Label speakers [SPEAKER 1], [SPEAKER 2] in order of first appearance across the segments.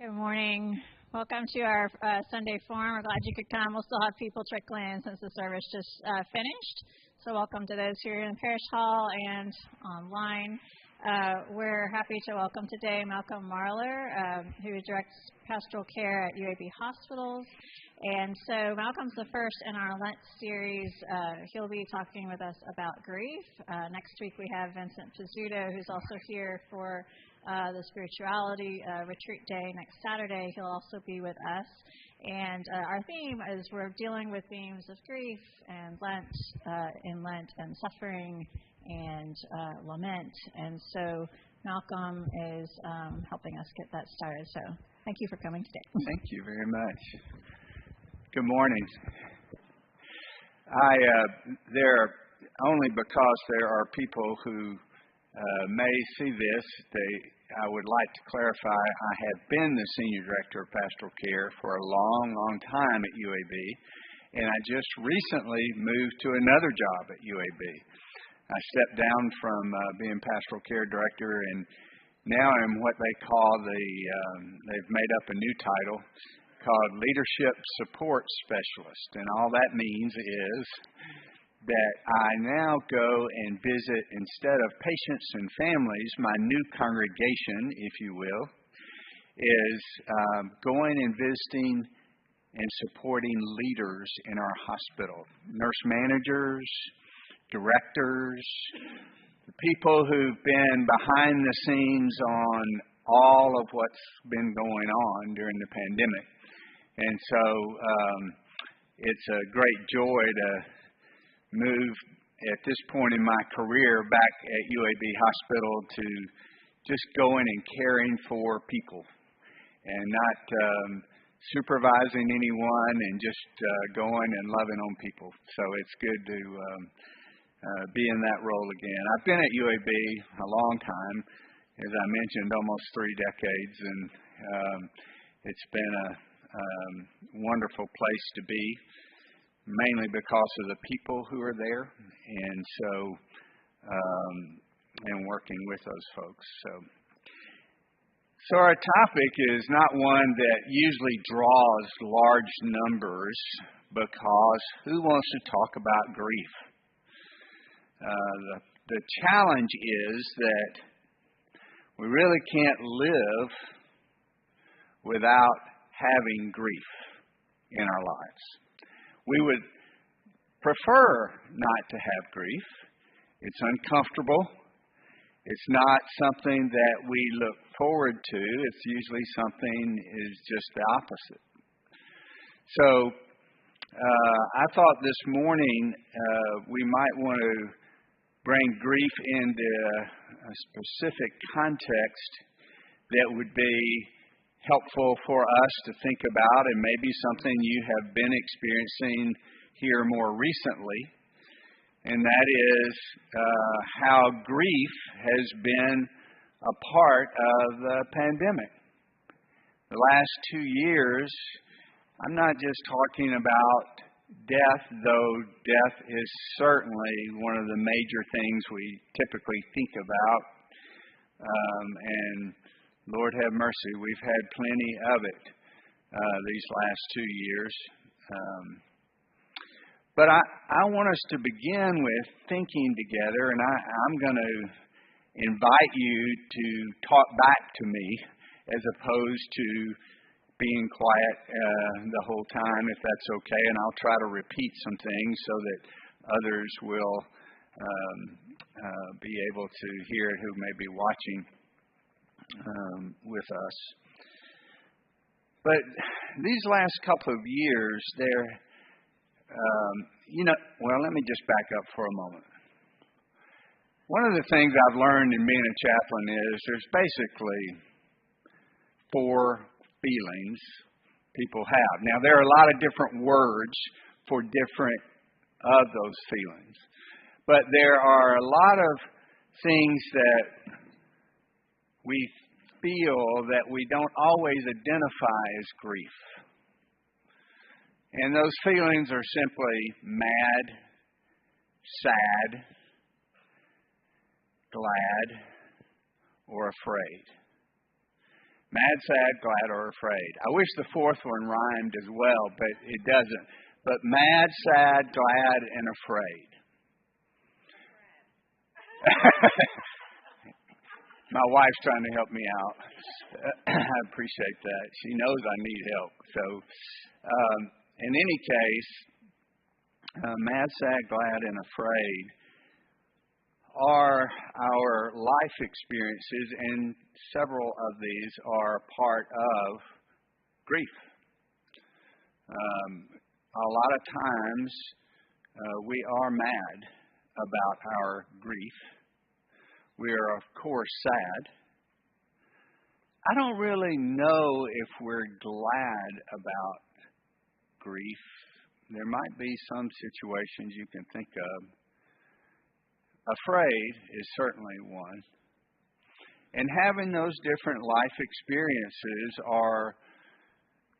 [SPEAKER 1] Good morning. Welcome to our Sunday Forum. We're glad you could come. We'll still have people trickling in since the service just finished. So welcome to those who are in Parish Hall and online. We're happy to welcome today Malcolm Marler, who directs pastoral care at UAB hospitals. And so Malcolm's the first in our Lent series. He'll be talking with us about grief. Next week we have Vincent Pizzuto, who's also here for the spirituality retreat day next Saturday. He'll also be with us. And our theme is we're dealing with themes of grief and Lent and suffering and lament. And so Malcolm is helping us get that started. So thank you for coming today.
[SPEAKER 2] Thank you very much. Good morning. Only because there are people who may see this, I would like to clarify, I have been the Senior Director of Pastoral Care for a long, long time at UAB, and I just recently moved to another job at UAB. I stepped down from being Pastoral Care Director, and now I'm what they call they've made up a new title called Leadership Support Specialist, and all that means is that I now go and visit, instead of patients and families, my new congregation, if you will, is going and visiting and supporting leaders in our hospital, nurse managers, directors, the people who've been behind the scenes on all of what's been going on during the pandemic. And so it's a great joy to move at this point in my career back at UAB Hospital to just going and caring for people and not supervising anyone and just going and loving on people. So it's good to be in that role again. I've been at UAB a long time, as I mentioned, almost 3 decades, and it's been a wonderful place to be, mainly because of the people who are there, and so and working with those folks. So our topic is not one that usually draws large numbers, because who wants to talk about grief? The challenge is that we really can't live without having grief in our lives. We would prefer not to have grief. It's uncomfortable. It's not something that we look forward to. It's usually something is just the opposite. So I thought this morning we might want to bring grief into a specific context that would be helpful for us to think about, and maybe something you have been experiencing here more recently, and that is how grief has been a part of the pandemic. The last 2 years, I'm not just talking about death, though death is certainly one of the major things we typically think about, and Lord have mercy, we've had plenty of it these last 2 years. But I want us to begin with thinking together, and I'm going to invite you to talk back to me as opposed to being quiet the whole time, if that's okay, and I'll try to repeat some things so that others will be able to hear it who may be watching with us. But these last couple of years, let me just back up for a moment. One of the things I've learned in being a chaplain is there's basically 4 feelings people have. Now, there are a lot of different words for different of those feelings, but there are a lot of things that we feel that we don't always identify as grief. And those feelings are simply mad, sad, glad, or afraid. Mad, sad, glad, or afraid. I wish the fourth one rhymed as well, but it doesn't. But mad, sad, glad, and afraid. My wife's trying to help me out. I appreciate that. She knows I need help. So, in any case, mad, sad, glad, and afraid are our life experiences, and several of these are part of grief. A lot of times we are mad about our grief. We are, of course, sad. I don't really know if we're glad about grief. There might be some situations you can think of. Afraid is certainly one. And having those different life experiences are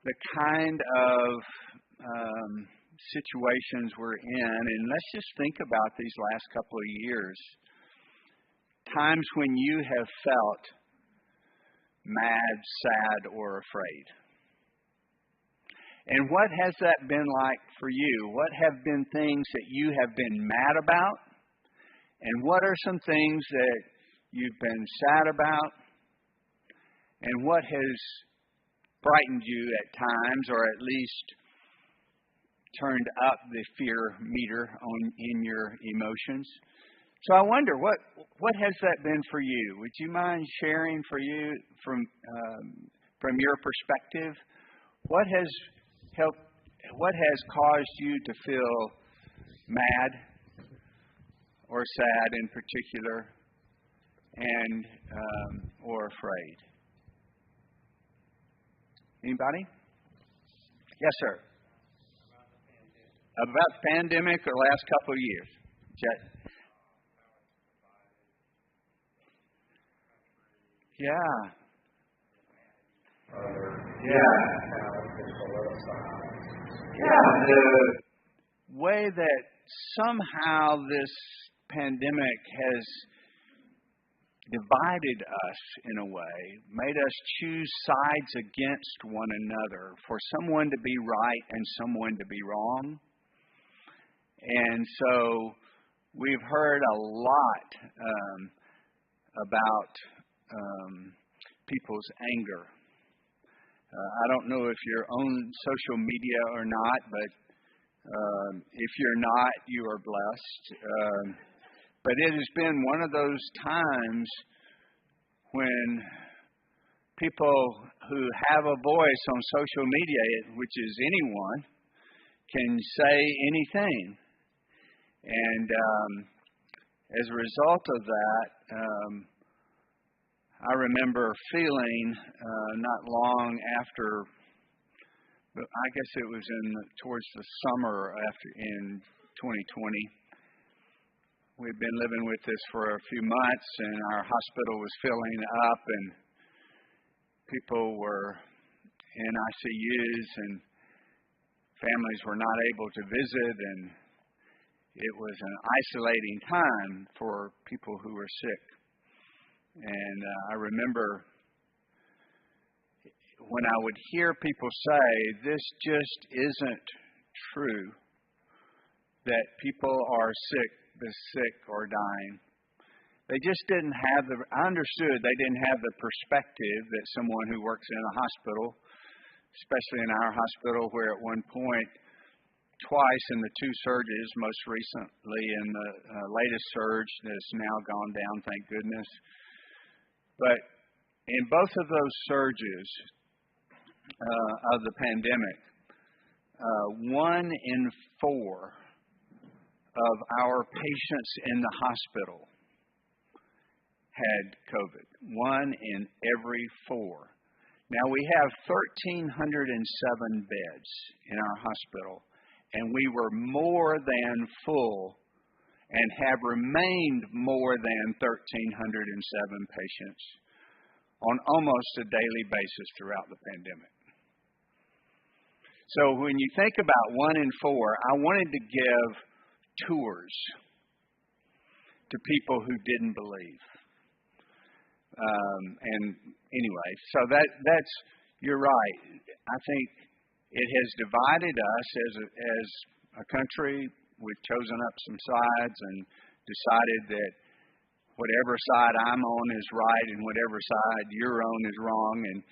[SPEAKER 2] the kind of situations we're in. And let's just think about these last couple of years. Times when you have felt mad, sad, or afraid. And what has that been like for you? What have been things that you have been mad about? And what are some things that you've been sad about? And what has frightened you at times, or at least turned up the fear meter in your emotions? So I wonder, what has that been for you? Would you mind sharing for you from your perspective? What has caused you to feel mad or sad in particular, and or afraid? Anybody? Yes, sir. About the pandemic or the last couple of years? Yeah. The way that somehow this pandemic has divided us in a way, made us choose sides against one another, for someone to be right and someone to be wrong. And so we've heard a lot about people's anger. I don't know if you're on social media or not, but if you're not, you are blessed. But it has been one of those times when people who have a voice on social media, which is anyone, can say anything. And as a result of that, I remember feeling not long after, but I guess it was towards the summer in 2020. We'd been living with this for a few months, and our hospital was filling up, and people were in ICUs, and families were not able to visit, and it was an isolating time for people who were sick. And I remember when I would hear people say, this just isn't true, that people are sick or dying. They just didn't have I understood they didn't have the perspective that someone who works in a hospital, especially in our hospital, where at one point, twice in the two surges, most recently in the latest surge that's now gone down, thank goodness. But in both of those surges of the pandemic, 1 in 4 of our patients in the hospital had COVID. 1 in every 4. Now, we have 1,307 beds in our hospital, and we were more than full and have remained more than 1,307 patients on almost a daily basis throughout the pandemic. So when you think about 1 in 4, I wanted to give tours to people who didn't believe. And anyway, so that's you're right. I think it has divided us as a country. We've chosen up some sides and decided that whatever side I'm on is right and whatever side you're on is wrong, and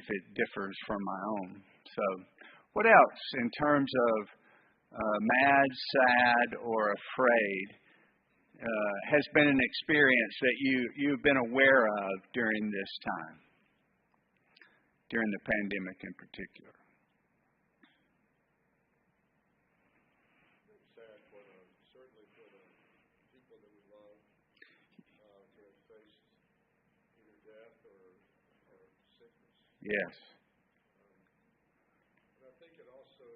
[SPEAKER 2] if it differs from my own. So what else in terms of mad, sad, or afraid has been an experience that you've been aware of during this time, during the pandemic in particular?
[SPEAKER 3] Sad for certainly for the people that we love to have faced either death or sickness.
[SPEAKER 2] Yes.
[SPEAKER 3] And I think it also,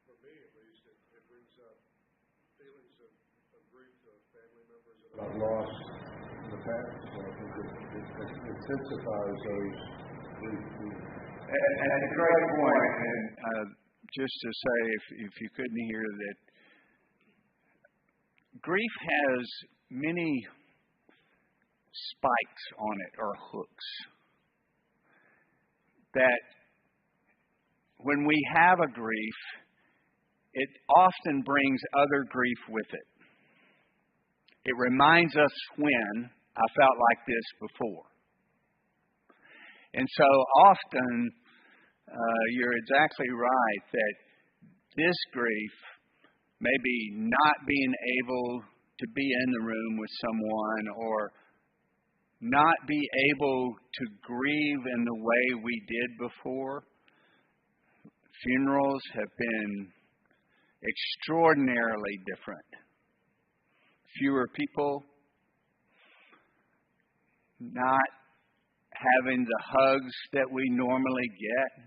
[SPEAKER 3] for me at least, it brings up feelings of grief to family members that I've lost in the past. So I think it intensifies those grief.
[SPEAKER 2] And that's a great point. And just to say, if you couldn't hear that, grief has many spikes on it or hooks that when we have a grief, it often brings other grief with it. It reminds us when I felt like this before. And so often, you're exactly right that this grief, maybe not being able to be in the room with someone or not be able to grieve in the way we did before. Funerals have been extraordinarily different. Fewer people, not having the hugs that we normally get.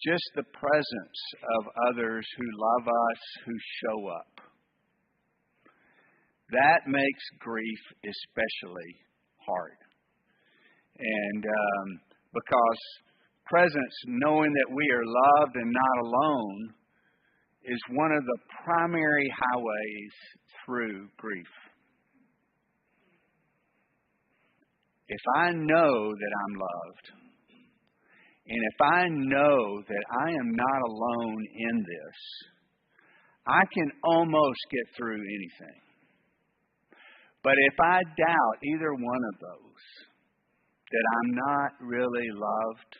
[SPEAKER 2] Just the presence of others who love us, who show up. That makes grief especially hard. And because presence, knowing that we are loved and not alone, is one of the primary highways through grief. If I know that I'm loved, and if I know that I am not alone in this, I can almost get through anything. But if I doubt either one of those, that I'm not really loved,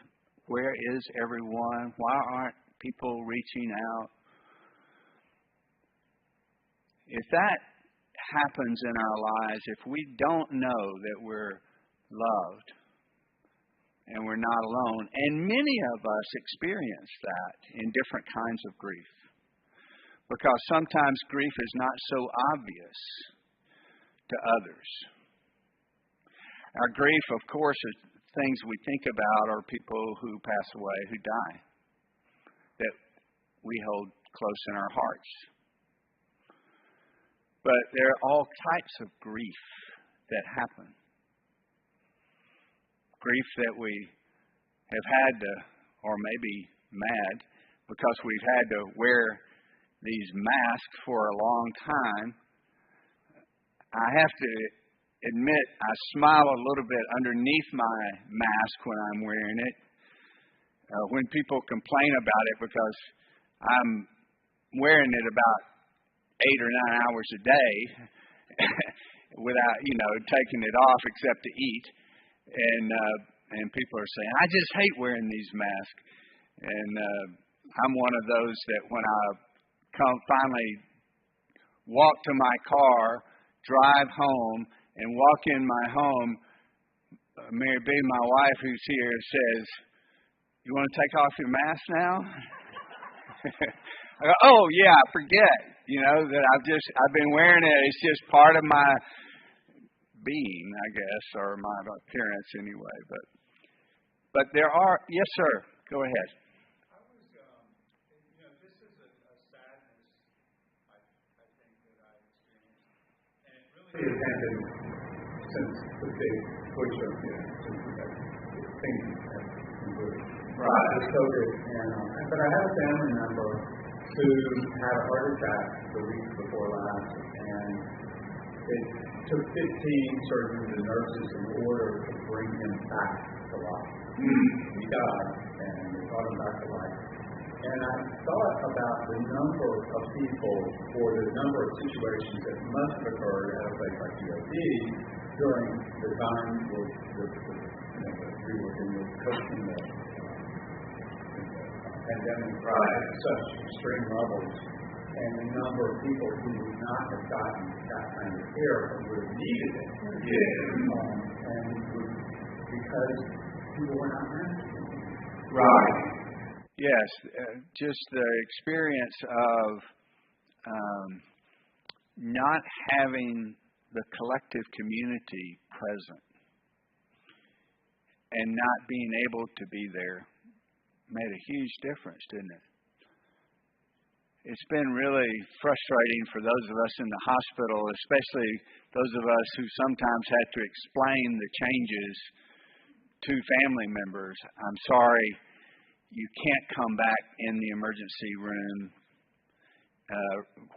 [SPEAKER 2] where is everyone? Why aren't people reaching out? If that happens in our lives, if we don't know that we're loved and we're not alone, and many of us experience that in different kinds of grief, because sometimes grief is not so obvious to others. Our grief, of course, is things we think about are people who pass away, who die, that we hold close in our hearts. But there are all types of grief that happen. Grief that we have had to, or maybe mad, because we've had to wear these masks for a long time. I have to admit, I smile a little bit underneath my mask when I'm wearing it. When people complain about it, because I'm wearing it about 8 or 9 hours a day without, taking it off except to eat. And people are saying, I just hate wearing these masks. And I'm one of those that when I finally walk to my car, drive home, and walk in my home, Mary B., my wife who's here, says, you want to take off your mask now? I go, oh yeah, I forget, that I've been wearing it. It's just part of my being, I guess, or my appearance anyway. But there are, yes sir, go ahead.
[SPEAKER 3] I was, this is a sadness, I think, that I experienced. And it really has happened since the big push of, since the things have converged.
[SPEAKER 2] Right.
[SPEAKER 3] With COVID. But I had a family member
[SPEAKER 4] who had a heart attack the week before last, and it took 15 surgeons and nurses in order to bring him back to life. He died, and they brought him back to life. And I thought about the number of people or the number of situations that must have occurred at a place like UAB during the time we were in the pandemic at such extreme levels, and the number of people who would not have gotten that kind of care but would have needed it. Because people were not managing.
[SPEAKER 2] Right. Yes. Just the experience of not having the collective community present and not being able to be there made a huge difference, didn't it? It's been really frustrating for those of us in the hospital, especially those of us who sometimes had to explain the changes to family members. I'm sorry, you can't come back in the emergency room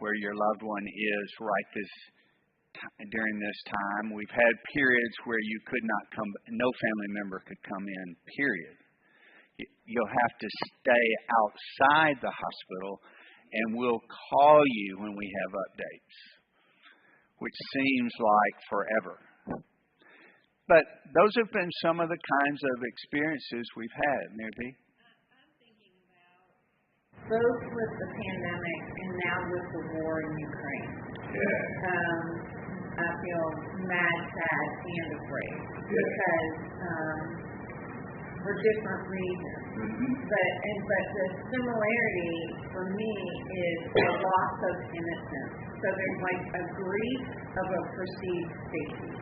[SPEAKER 2] where your loved one is during this time. We've had periods where you could not come, no family member could come in, period. You'll have to stay outside the hospital, and we'll call you when we have updates, which seems like forever. But those have been some of the kinds of experiences we've had, Mary B.
[SPEAKER 5] I'm thinking about both with the pandemic and now with the war in Ukraine. I feel mad, sad, and afraid because for different reasons. But the similarity for me is a loss of innocence. So there's like a grief of a perceived safety.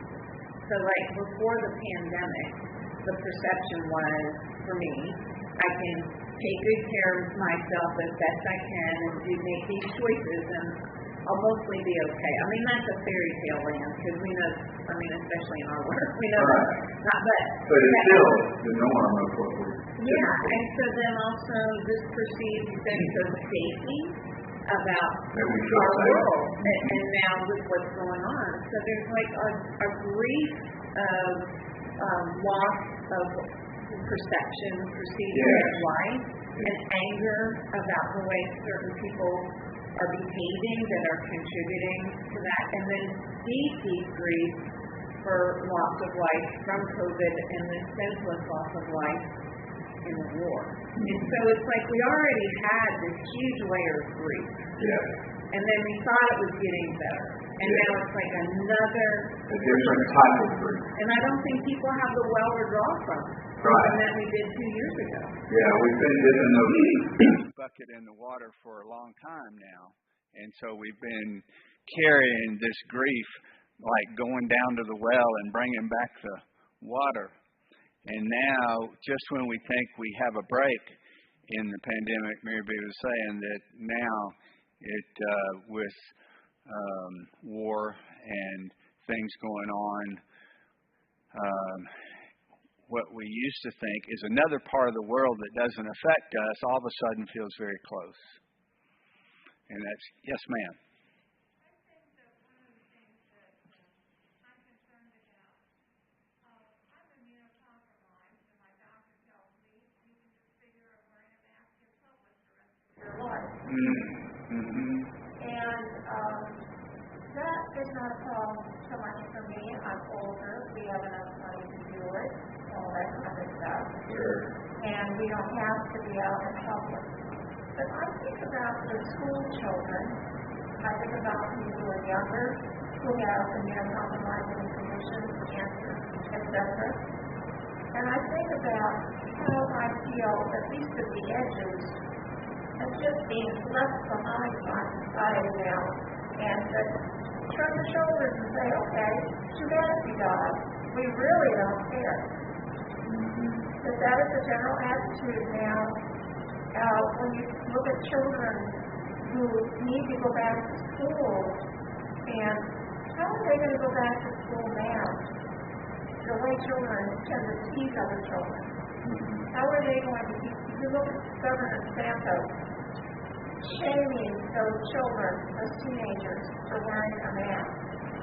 [SPEAKER 5] So like before the pandemic, the perception was, for me, I can take good care of myself as best I can and make these choices and I'll mostly be okay. I mean, that's a fairy tale land because we know, especially in our work, we know that.
[SPEAKER 4] But it's still the norm of what we're doing.
[SPEAKER 5] Yeah, and so then also this perceived sense of safety about our world and now with what's going on. So there's like a grief of loss of perception, perceived of life, and anger about the way certain people are behaving that are contributing to that, and then deep grief for loss of life from COVID and the senseless loss of life in the war. And so it's like we already had this huge layer of grief. And then we thought it was getting better. And now it's like a
[SPEAKER 4] different type of grief.
[SPEAKER 5] And I don't think people have the well to draw from. And that we did 2 years ago.
[SPEAKER 4] Yeah, we've been dipping those
[SPEAKER 2] bucket in the water for a long time now. And so we've been carrying this grief, like going down to the well and bringing back the water. And now, just when we think we have a break in the pandemic, Mary B was saying that now with war and things going on, what we used to think is another part of the world that doesn't affect us all of a sudden feels very close. And that's, yes, ma'am.
[SPEAKER 6] I think that one of the things that I'm concerned about, I'm immunocompromised, and my doctor tells me you can just figure out wearing a mask in public the rest of your life. And that is not a problem so much for me. I'm older. We have enough money to do it, all that kind of stuff. And we don't have to be out in public. But I think about the school children. I think about people who are younger, who have immunocompromising conditions, cancer, etc. And I think about how I feel, at least at the edges, of just being left behind by society now. And that shrug the shoulders and say, okay, too bad if you die. We really don't care. That is the general attitude now. When you look at children who need to go back to school, and how are they going to go back to school now? The way children tend to tease other children. How are they going to teach? If you look at Governor Santos, shaming those children, those teenagers, for wearing a mask.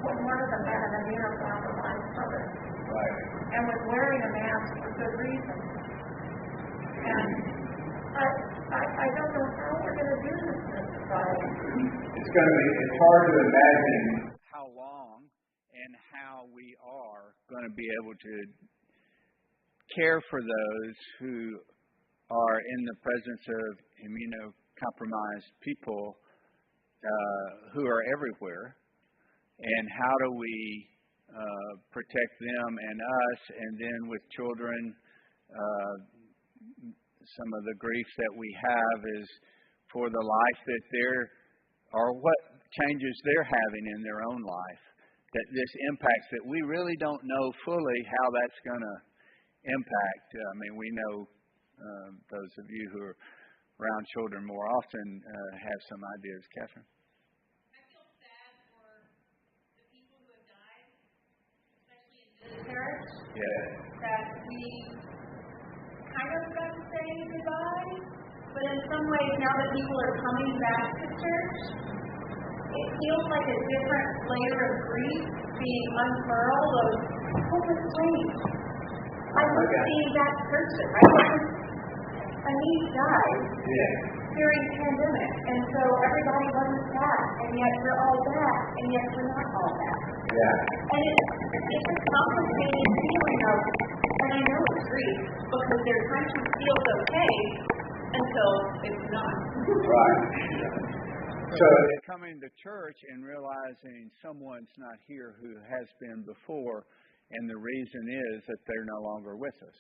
[SPEAKER 6] When one of them had an uniform for my mother.
[SPEAKER 2] Right.
[SPEAKER 6] And was wearing a mask for good reason. And I don't know how we're going to do this in this society.
[SPEAKER 2] It's hard to imagine how long and how we are going to be able to care for those who are in the presence of immunocompromised people who are everywhere, and how do we protect them and us, and then with children, some of the grief that we have is for the life that or what changes they're having in their own life, that this impacts that we really don't know fully how that's going to impact. We know those of you who are around children more often have some ideas. Catherine?
[SPEAKER 7] I feel sad for the people who have died, especially in this church.
[SPEAKER 2] Yeah.
[SPEAKER 7] That we kind of got to say goodbye, but in some ways, now that people are coming back to church, it feels like a different layer of grief being unfurled of, oh, but wait, I was seeing that person. A niece died during the pandemic, and so everybody wasn't back, and yet we're all back, and yet we're not all back.
[SPEAKER 2] Yeah.
[SPEAKER 7] And it's a complicated feeling of, and I know it's grief, because there's times when it feels okay until it's not.
[SPEAKER 2] Right. So coming to church and realizing someone's not here who has been before, and the reason is that they're no longer with us.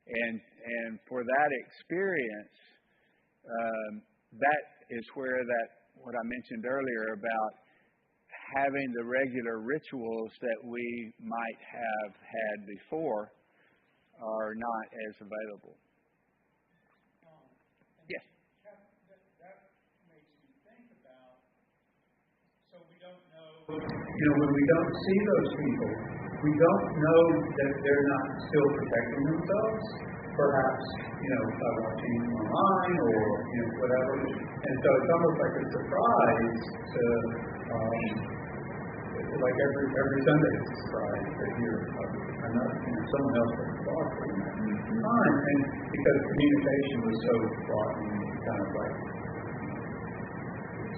[SPEAKER 2] And for that experience, that is where what I mentioned earlier about having the regular rituals that we might have had before are not as available. Yes.
[SPEAKER 4] That makes me think about, so we don't know, when we don't see those people, we don't know that they're not still protecting themselves, perhaps, by watching online or, whatever. And so it's almost like a surprise to, like every Sunday it's a surprise to hear someone else has lost in that time. And because communication was so fraught and kind of like,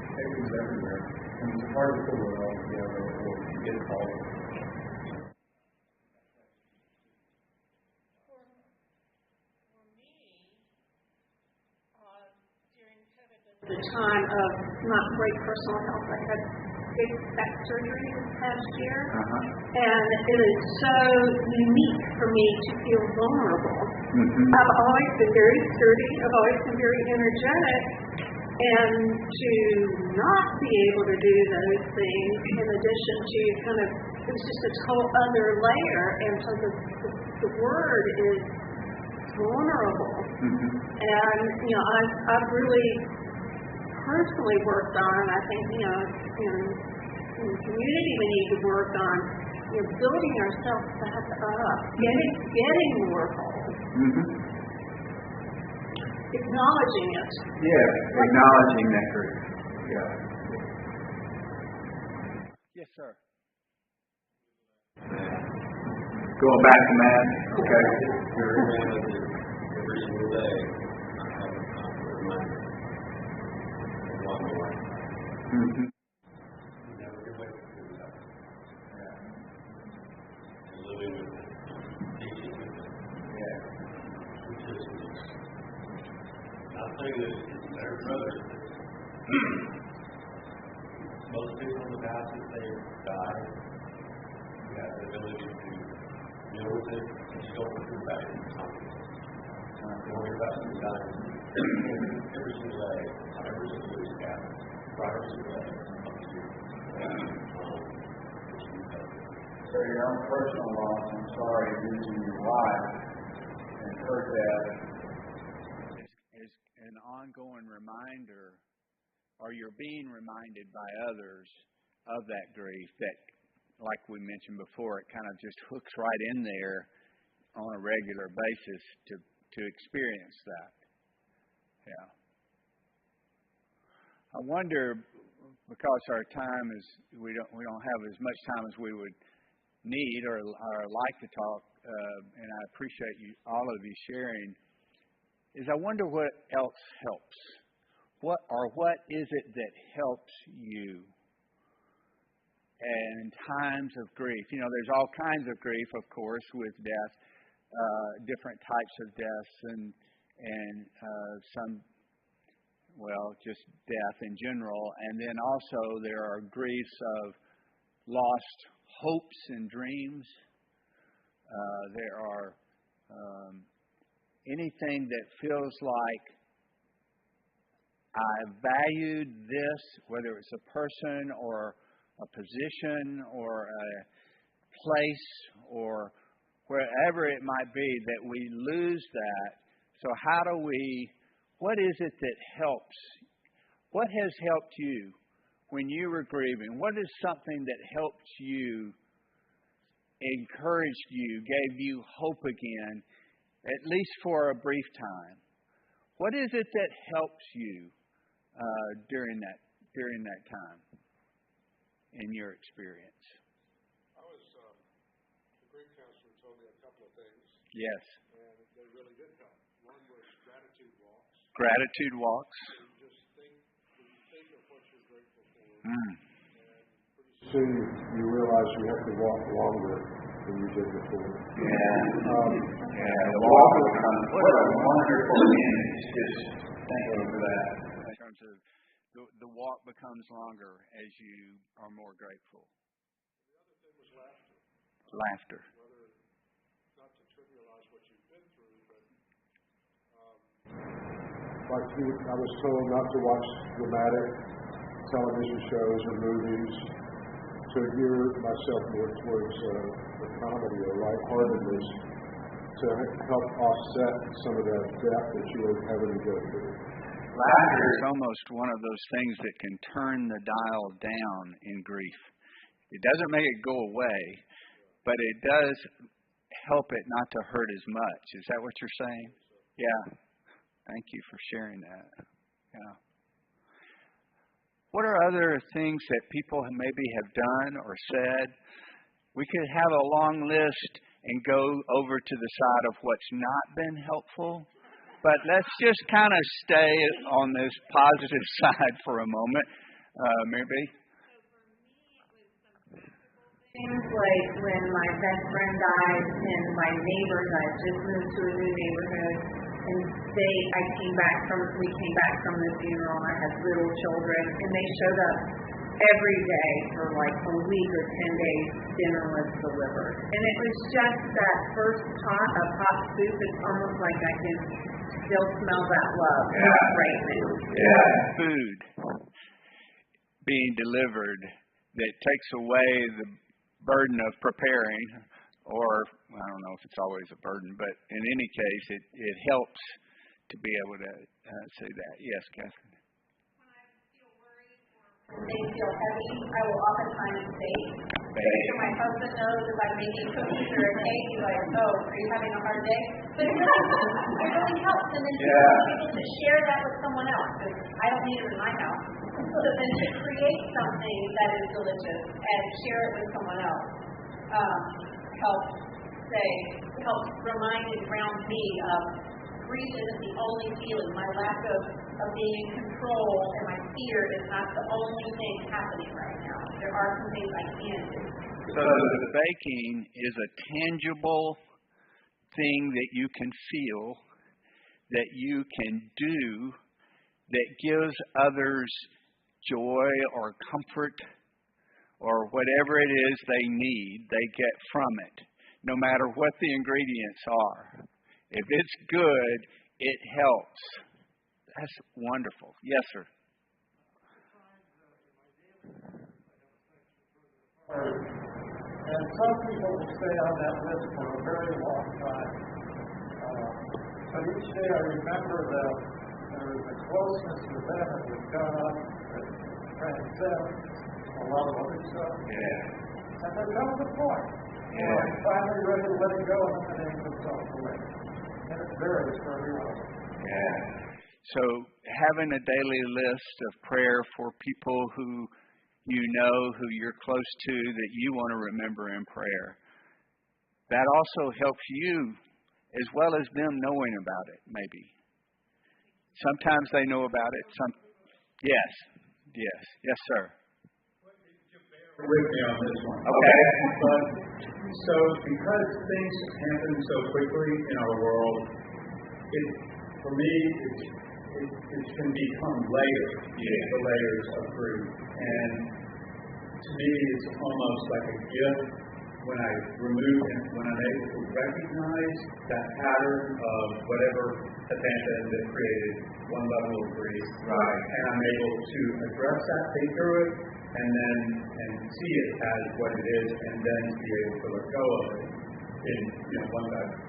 [SPEAKER 4] it was everywhere. And it's hard to pull it all together or get it all together.
[SPEAKER 5] The time of not great personal health. I had big back surgery this past year, and it is so unique for me to feel vulnerable. I've always been very sturdy. I've always been very energetic, and to not be able to do those things, in addition to it was just this whole other layer. And so the word is vulnerable, and I've really personally worked on, and I think, in the community we need to work on, building ourselves back up, getting more whole, acknowledging it.
[SPEAKER 2] Yeah, acknowledging that grief. Yeah. Yes, sir. Going back to Matt. Okay.
[SPEAKER 3] Every single day, I have a reminder. One more. You never get away from yourself. And living with it, teaching with it. Not saying that their brothers, most people in the past, if they die, you have the ability to deal with it, and you don't think about it in time. Don't worry about it in time. Every single day, every single week, prior to the day, up to you.
[SPEAKER 2] So your own personal loss, I'm sorry, losing your wife, and her death is an ongoing reminder, or you're being reminded by others of that grief that, like we mentioned before, it kind of just hooks right in there on a regular basis to experience that. Yeah. I wonder, because our time is, we don't have as much time as we would need or like to talk, and I appreciate all of you sharing, is I wonder what else helps. What is it that helps you in times of grief? There's all kinds of grief, of course, with death, different types of deaths, and some, just death in general. And then also there are griefs of lost hopes and dreams. There are anything that feels like I valued this, whether it's a person or a position or a place or wherever it might be, that we lose that. So what is it that helps? What has helped you when you were grieving? What is something that helped you, encouraged you, gave you hope again, at least for a brief time? What is it that helps you during that time in your experience?
[SPEAKER 3] The grief counselor told me a couple of things.
[SPEAKER 2] Yes.
[SPEAKER 3] And they really did help. One was gratitude walks.
[SPEAKER 2] Gratitude walks.
[SPEAKER 3] So you just think of what you're grateful for.
[SPEAKER 2] And
[SPEAKER 3] pretty soon you realize you have to walk longer than you did before.
[SPEAKER 2] The walk becomes what a wonderful image. Just thank you for that. In terms of the walk becomes longer as you are more grateful.
[SPEAKER 3] The other thing was laughter.
[SPEAKER 2] Laughter.
[SPEAKER 3] Whether, not to trivialize what you've been through, but I was told not to watch dramatic television shows or movies, to gear myself more towards the comedy or lightheartedness to help offset some of that depth that you were having to go through.
[SPEAKER 2] Laughter is almost one of those things that can turn the dial down in grief. It doesn't make it go away, but it does help it not to hurt as much. Is that what you're saying? Yeah. Thank you for sharing that. Yeah. What are other things that people maybe have done or said? We could have a long list and go over to the side of what's not been helpful. But let's just kind of stay on this positive side for a moment. Maybe.
[SPEAKER 5] Things like when my best friend died and my neighbors, I just moved to a new neighborhood, and we came back from the funeral, and I had little children, and they showed up every day for like a week or 10 days. Dinner was delivered, and it was just that first pot of hot soup. It's almost like I can still smell that love right now.
[SPEAKER 2] Yeah, food being delivered that takes away the burden of preparing, or I don't know if it's always a burden, but in any case, it helps to be able to say that. Yes, Catherine.
[SPEAKER 7] When I feel worried or things feel heavy, I will oftentimes bake. Make sure my husband knows if I'm making cookies or a cake. He's like, "Oh, are you having a hard day?" But it really helps, and then to be able to share that with someone else, because I don't need it in my house. So then to create something that is delicious and share it with someone else helps remind and ground me of grief isn't the only feeling. My lack of being in control and my fear is not the only thing happening right now. There are some things I can do.
[SPEAKER 2] So the baking is a tangible thing that you can feel, that you can do, that gives others joy or comfort or whatever it is they need, they get from it, no matter what the ingredients are. If it's good, it helps. That's wonderful. Yes, sir.
[SPEAKER 8] And some people will stay on that list for a very long time. But each day I remember that there is a closeness to them that would come up that transcends a lot of other stuff.
[SPEAKER 2] Yeah.
[SPEAKER 8] And there comes a point where I'm finally ready to let it go and eliminate themselves away. And it varies for everyone.
[SPEAKER 2] Yeah. So having a daily list of prayer for people who you know, who you're close to, that you want to remember in prayer, that also helps you as well as them knowing about it, maybe. Sometimes they know about it. Yes, sir.
[SPEAKER 4] With me on this one.
[SPEAKER 2] Okay.
[SPEAKER 4] But so because things happen so quickly in our world, for me, it can become layers, the layers of grief. And to me, it's almost like a gift when I remove and when I'm able to recognize that pattern of whatever abandoned that created one level of grief.
[SPEAKER 2] Right.
[SPEAKER 4] And I'm able to address that, think through it, and see it as what it is, and then be able to let go of it. Once I've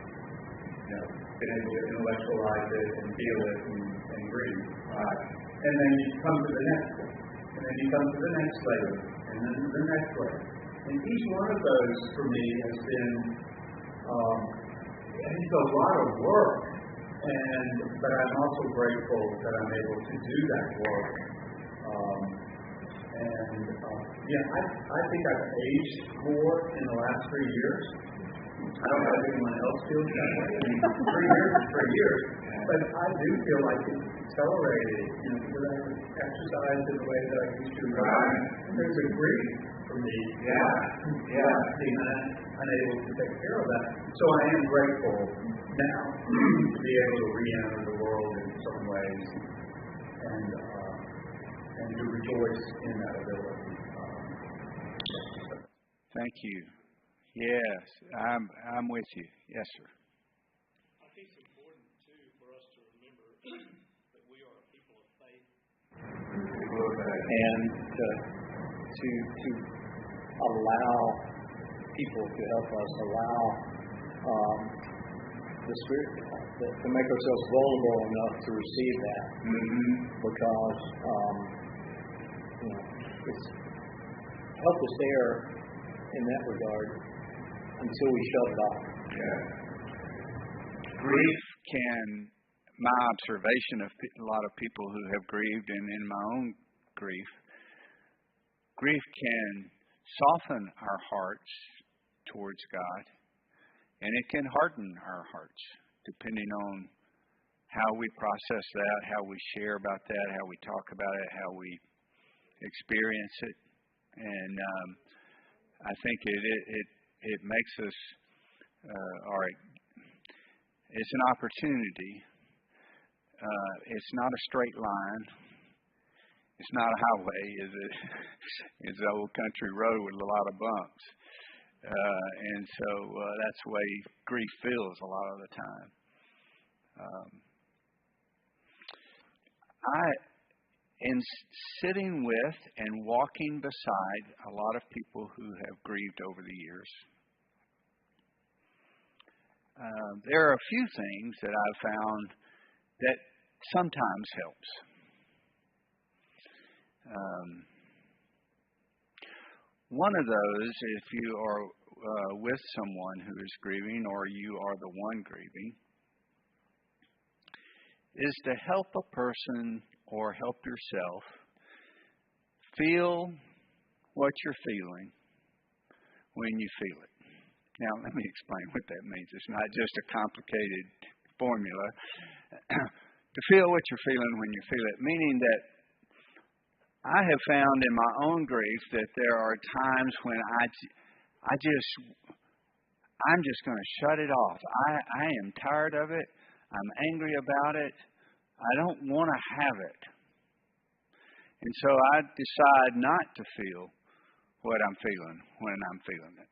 [SPEAKER 4] been able to intellectualize it and feel it and grieve. And then you come to the next one, and then you come to the next layer, and then the next layer. And each one of those for me has been it's a lot of work, but I'm also grateful that I'm able to do that work. I think I've aged more in the last 3 years. I don't know if anyone else feels that way. 3 years is 3 years. But I do feel like it's accelerated, because I haven't exercised in the way that I used to.
[SPEAKER 2] Right.
[SPEAKER 4] And there's a grief for me. Being unable to take care of that. So I am grateful now to be able to re-enter the world in some ways and to rejoice in that ability.
[SPEAKER 2] Thank you. Yes, I'm with you. Yes, sir.
[SPEAKER 8] I think it's important, too, for us to remember that we are a people of faith. And to allow people to help us, allow the Spirit to make ourselves vulnerable enough to receive that. Because it's help us there in that regard until we shut it off.
[SPEAKER 2] Grief my observation of a lot of people who have grieved, and in my own grief can soften our hearts towards God, and it can harden our hearts depending on how we process that, how we share about that, how we talk about it, how we experience it. And I think it makes us, it's an opportunity. It's not a straight line. It's not a highway, is it? It's an old country road with a lot of bumps. And so that's the way grief feels a lot of the time. In sitting with and walking beside a lot of people who have grieved over the years, there are a few things that I've found that sometimes helps. One of those, if you are with someone who is grieving, or you are the one grieving, is to help a person or help yourself feel what you're feeling when you feel it. Now, let me explain what that means. It's not just a complicated formula. To feel what you're feeling when you feel it, meaning that I have found in my own grief that there are times when I'm just going to shut it off. I am tired of it. I'm angry about it. I don't want to have it. And so I decide not to feel what I'm feeling when I'm feeling it.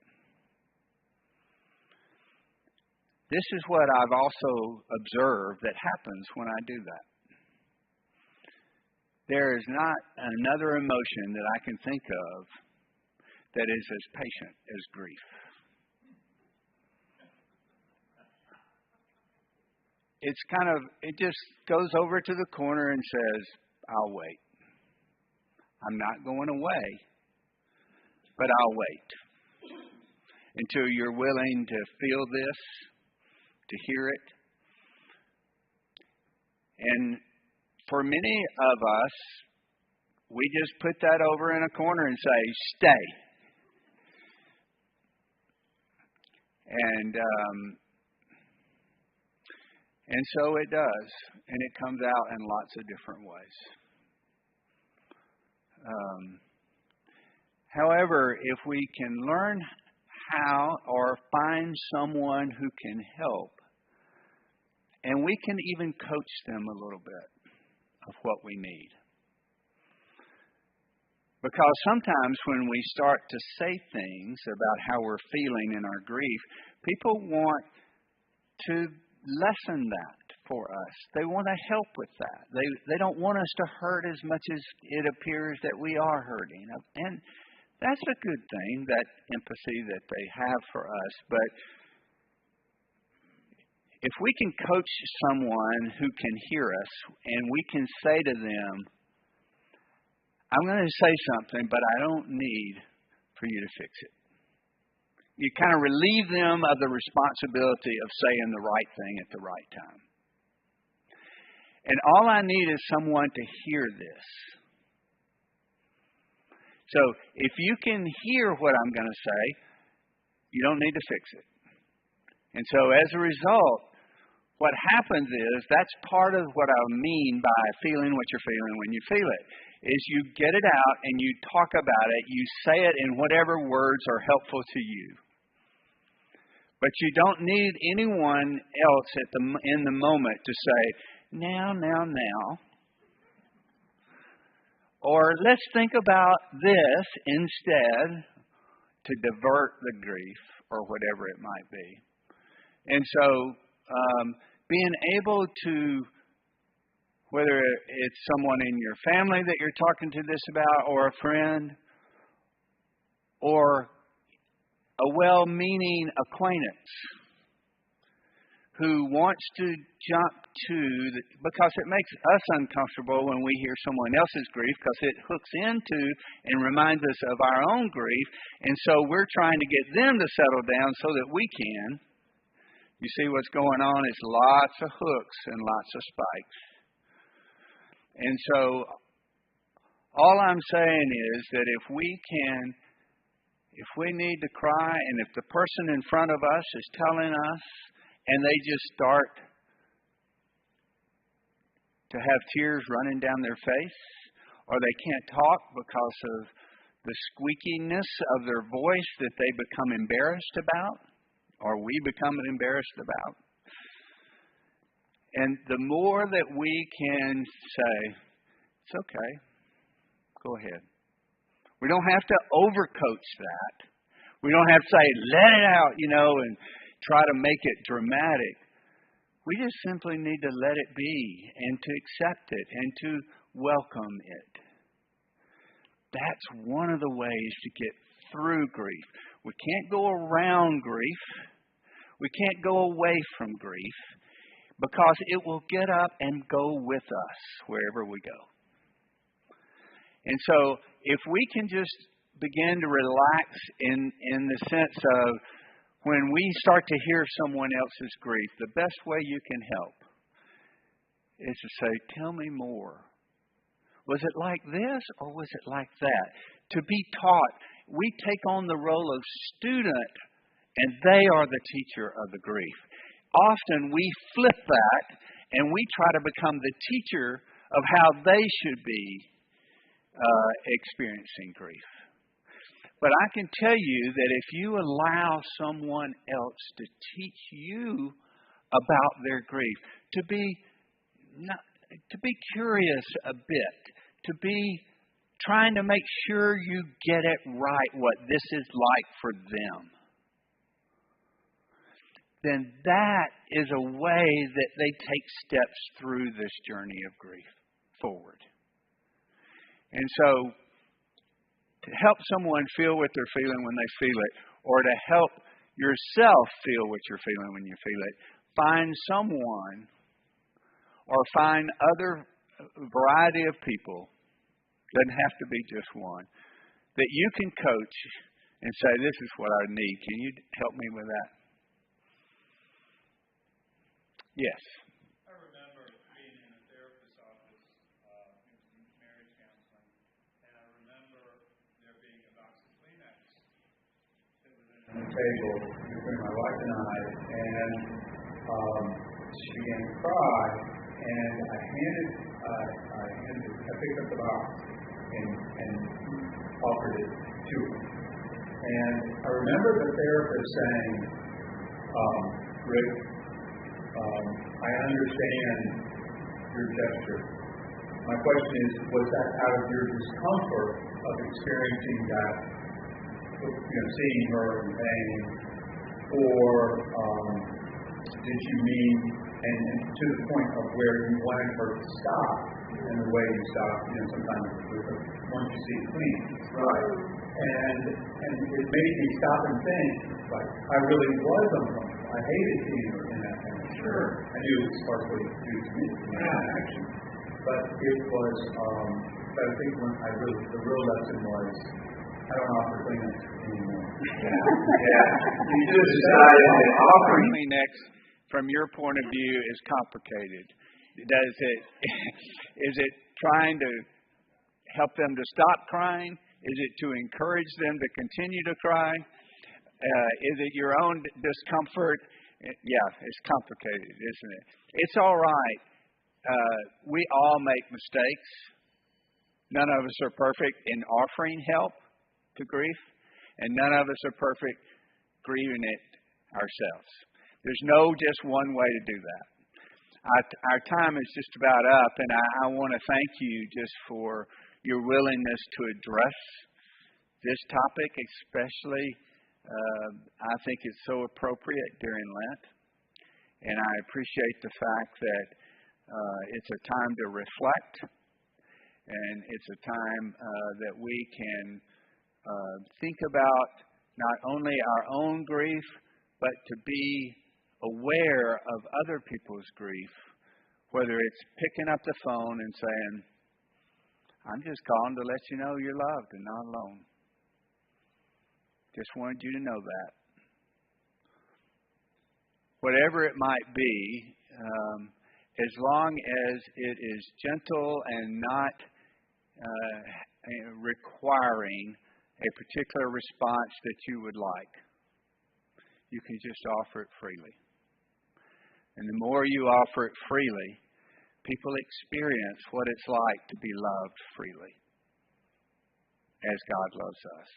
[SPEAKER 2] This is what I've also observed that happens when I do that. There is not another emotion that I can think of that is as patient as grief. It just goes over to the corner and says, I'll wait. I'm not going away, but I'll wait until you're willing to feel this, to hear it. And for many of us, we just put that over in a corner and say, stay. And so it does. And it comes out in lots of different ways. However, if we can learn how or find someone who can help, and we can even coach them a little bit of what we need. Because sometimes when we start to say things about how we're feeling in our grief, people want to lessen that for us. They want to help with that. They don't want us to hurt as much as it appears that we are hurting. And that's a good thing, that empathy that they have for us. But if we can coach someone who can hear us and we can say to them, I'm going to say something, but I don't need for you to fix it. You kind of relieve them of the responsibility of saying the right thing at the right time. And all I need is someone to hear this. So if you can hear what I'm going to say, you don't need to fix it. And so as a result, what happens is, that's part of what I mean by feeling what you're feeling when you feel it, is you get it out and you talk about it, you say it in whatever words are helpful to you. But you don't need anyone else in the moment to say, now. Or let's think about this instead, to divert the grief or whatever it might be. And so being able to, whether it's someone in your family that you're talking to this about, or a friend, or a well-meaning acquaintance who wants to jump to, because it makes us uncomfortable when we hear someone else's grief, because it hooks into and reminds us of our own grief. And so we're trying to get them to settle down so that we can. You see what's going on is lots of hooks and lots of spikes. And so all I'm saying is that if we need to cry, and if the person in front of us is telling us, and they just start to have tears running down their face, or they can't talk because of the squeakiness of their voice that they become embarrassed about, or we become embarrassed about. And the more that we can say, it's okay, go ahead. We don't have to overcoach that. We don't have to say, let it out, and try to make it dramatic. We just simply need to let it be, and to accept it, and to welcome it. That's one of the ways to get through grief. We can't go around grief. We can't go away from grief, because it will get up and go with us wherever we go. And so if we can just begin to relax in the sense of, when we start to hear someone else's grief, the best way you can help is to say, tell me more. Was it like this, or was it like that? To be taught, we take on the role of student, and they are the teacher of the grief. Often we flip that, and we try to become the teacher of how they should be experiencing grief. But I can tell you that if you allow someone else to teach you about their grief, to be curious a bit, to be trying to make sure you get it right, what this is like for them, then that is a way that they take steps through this journey of grief forward. And so, to help someone feel what they're feeling when they feel it, or to help yourself feel what you're feeling when you feel it, find someone, or find other variety of people, doesn't have to be just one, that you can coach and say, this is what I need. Can you help me with that? Yes.
[SPEAKER 9] I remember being in a therapist's office
[SPEAKER 4] on the table between my wife and I, and she began to cry, and I picked up the box and offered it to her. And I remember the therapist saying, Rick, I understand your gesture. My question is, was that out of your discomfort of experiencing that, seeing her in pain, or did you mean, and to the point of where you wanted her to stop, and the way you stop, sometimes once you see it clean, right? And it made me stop and think, like, I really was uncomfortable. I hated seeing her in that kind of sure. I knew it was partially due to me, action. But it was, I think the real lesson was, I don't offer Kleenex anymore.
[SPEAKER 2] Yeah. You just decided that offering Kleenex, from your point of view, is complicated. Is it trying to help them to stop crying? Is it to encourage them to continue to cry? Is it your own discomfort? Yeah, it's complicated, isn't it? It's all right. We all make mistakes. None of us are perfect in offering help to grief, and none of us are perfect grieving it ourselves. There's no just one way to do that. Our time is just about up, and I want to thank you just for your willingness to address this topic, especially I think it's so appropriate during Lent. And I appreciate the fact that it's a time to reflect, and it's a time that we can think about not only our own grief, but to be aware of other people's grief, whether it's picking up the phone and saying, I'm just calling to let you know you're loved and not alone. Just wanted you to know that. Whatever it might be, as long as it is gentle and not requiring a particular response that you would like, you can just offer it freely. And the more you offer it freely, people experience what it's like to be loved freely, as God loves us.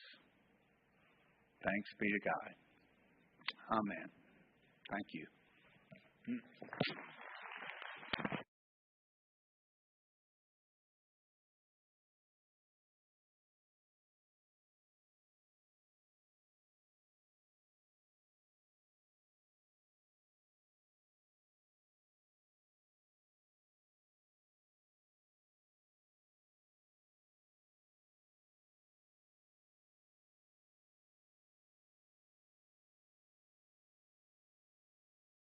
[SPEAKER 2] Thanks be to God. Amen. Thank you.